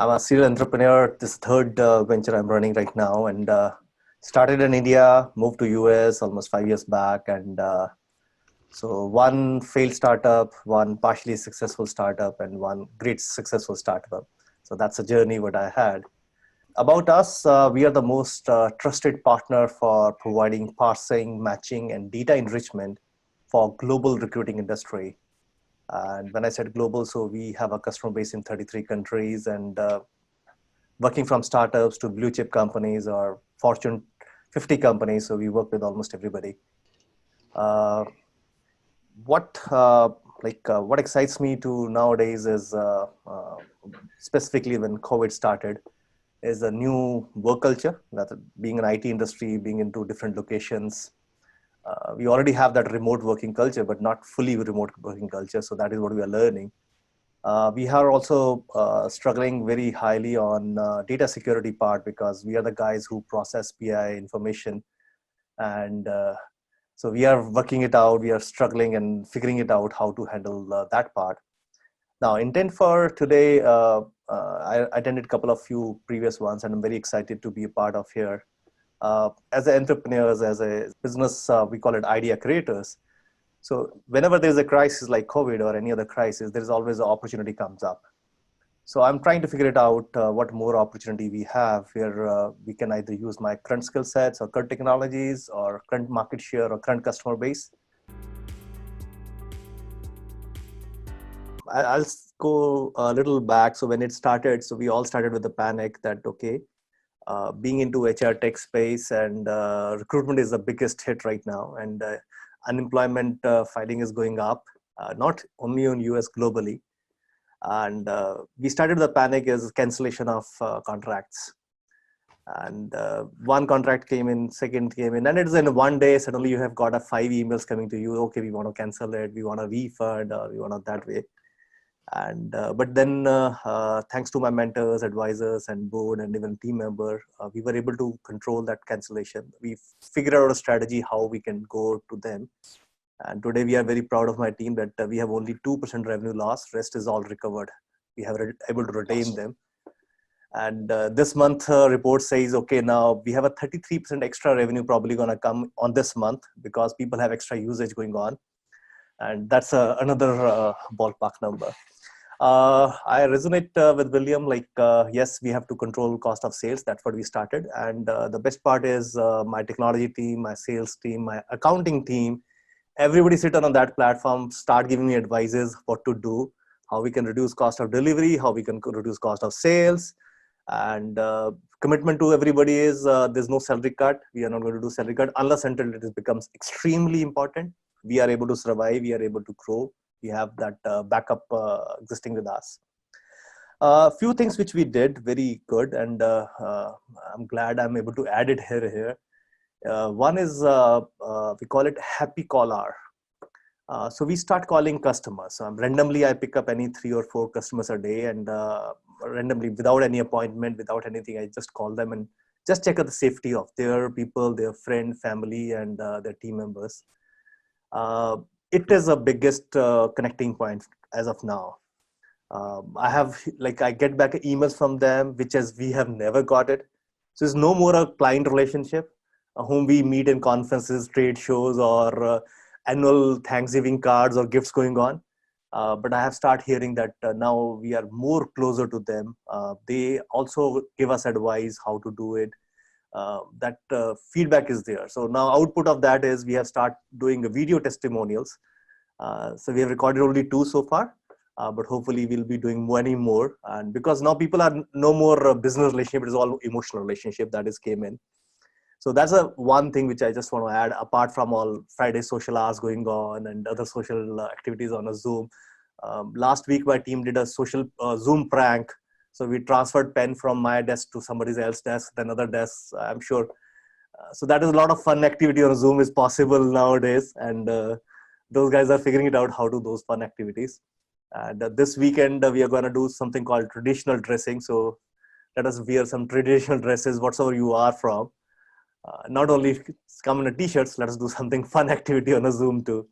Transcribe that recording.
I'm a serial entrepreneur. This third venture I'm running right now, and started in India, moved to US almost 5 years back, and so one failed startup, one partially successful startup, and one great successful startup. So that's a journey what I had. About us, we are the most trusted partner for providing parsing, matching, and data enrichment for global recruiting industry. And when I said global, so we have a customer base in 33 countries and working from startups to blue chip companies or Fortune 50 companies. So we work with almost everybody. Uh, what excites me to nowadays is specifically when COVID started is a new work culture. That being an IT industry, being into different locations, we already have that remote working culture, but not fully remote working culture. So that is what we are learning. We are also struggling very highly on data security part because we are the guys who process PI information, and so we are working it out. We are struggling and figuring it out how to handle that part. Now, intent for today, I attended a couple of few previous ones, and I'm very excited to be a part of here. As entrepreneurs, as a business, we call it idea creators. So whenever there's a crisis like COVID or any other crisis, there's always an opportunity comes up. So I'm trying to figure it out what more opportunity we have where we can either use my current skill sets or current technologies or current market share or current customer base. I'll go a little back. So when it started, so we all started with the panic that, okay, being into HR tech space and recruitment is the biggest hit right now. And unemployment filing is going up, not only in US, globally. And we started the panic as cancellation of contracts. And one contract came in, second came in, and it's in one day, suddenly you have got a 5 emails coming to you. Okay, we want to cancel it. We want a refund or we want it that way. And but then thanks to my mentors, advisors, and board and even team member, we were able to control that cancellation. We figured out a strategy how we can go to them, and today we are very proud of my team that we have only 2% revenue loss. Rest is all recovered. We have able to retain them. And this month report says, okay, now we have a 33% extra revenue probably going to come on this month because people have extra usage going on. And that's another ballpark number. I resonate with William, like, yes, we have to control cost of sales. That's what we started. And the best part is my technology team, my sales team, my accounting team, everybody sit on that platform, start giving me advices what to do, how we can reduce cost of delivery, how we can reduce cost of sales. And commitment to everybody is there's no salary cut. We are not going to do salary cut unless until it becomes extremely important. We are able to survive, we are able to grow, we have that backup existing with us. A few things which we did very good, and I'm glad I'm able to add it here. One is we call it happy call hour. So we start calling customers. Randomly, I pick up any 3 or 4 customers a day, and randomly, without any appointment, without anything, I just call them and just check out the safety of their people, their friend, family, and their team members. It is a biggest connecting point as of now. I get back emails from them, which as we have never got it. So it's no more a client relationship whom we meet in conferences, trade shows, or annual Thanksgiving cards or gifts going on. But I have started hearing that now we are more closer to them. They also give us advice how to do it. That feedback is there. So now output of that is we have started doing video testimonials. So we have recorded only 2 so far, but hopefully we'll be doing many more. And because now people are no more business relationship, it is all emotional relationship that is came in. So that's a one thing which I just want to add, apart from all Friday social hours going on and other social activities on a Zoom. Last week, my team did a social Zoom prank. So we transferred pen from my desk to somebody else's desk, then another desk, I'm sure. So that is a lot of fun activity on Zoom is possible nowadays. And those guys are figuring it out how to do those fun activities. And this weekend, we are going to do something called traditional dressing. So let us wear some traditional dresses, whatsoever you are from. Not only come in a t-shirts, let us do something fun activity on a Zoom too.